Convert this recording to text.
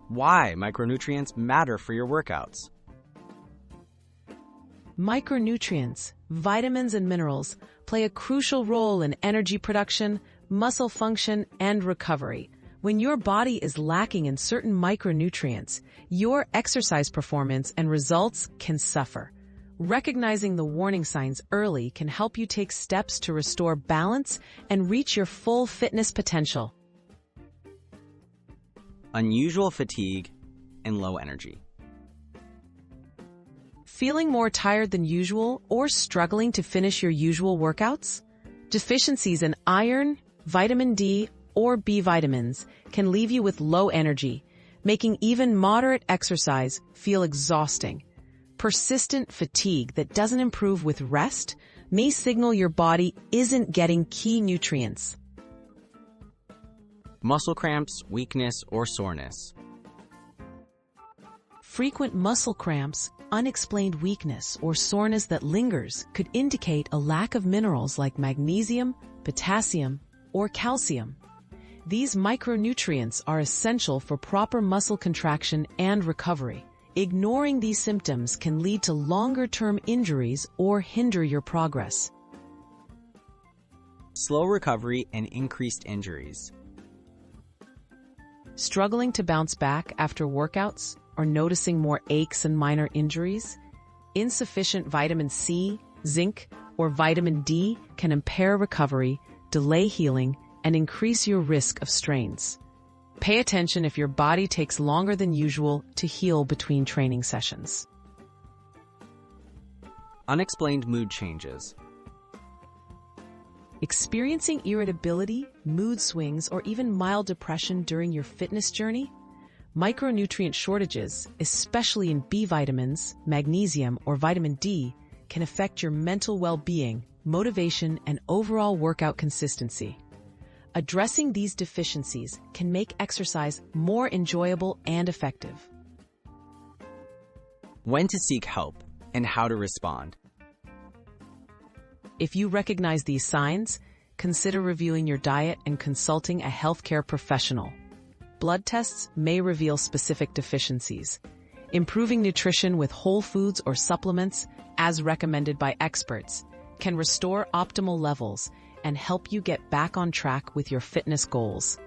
Why micronutrients matter for your workouts. Micronutrients, vitamins and minerals, play a crucial role in energy production, muscle function, and recovery. When your body is lacking in certain micronutrients, your exercise performance and results can suffer. Recognizing the warning signs early can help you take steps to restore balance and reach your full fitness potential. Unusual fatigue and low energy. Feeling more tired than usual or struggling to finish your usual workouts? Deficiencies in iron, vitamin D, or B vitamins can leave you with low energy, making even moderate exercise feel exhausting. Persistent fatigue that doesn't improve with rest may signal your body isn't getting key nutrients. Muscle cramps, weakness, or soreness. Frequent muscle cramps, unexplained weakness, or soreness that lingers could indicate a lack of minerals like magnesium, potassium, or calcium. These micronutrients are essential for proper muscle contraction and recovery. Ignoring these symptoms can lead to longer-term injuries or hinder your progress. Slow recovery and increased injuries. Struggling to bounce back after workouts or noticing more aches and minor injuries? Insufficient vitamin C, zinc, or vitamin D can impair recovery, delay healing, and increase your risk of strains. Pay attention if your body takes longer than usual to heal between training sessions. Unexplained mood changes. Experiencing irritability, mood swings, or even mild depression during your fitness journey? Micronutrient shortages, especially in B vitamins, magnesium, or vitamin D, can affect your mental well-being, motivation, and overall workout consistency. Addressing these deficiencies can make exercise more enjoyable and effective. When to seek help and how to respond. If you recognize these signs, consider reviewing your diet and consulting a healthcare professional. Blood tests may reveal specific deficiencies. Improving nutrition with whole foods or supplements, as recommended by experts, can restore optimal levels and help you get back on track with your fitness goals.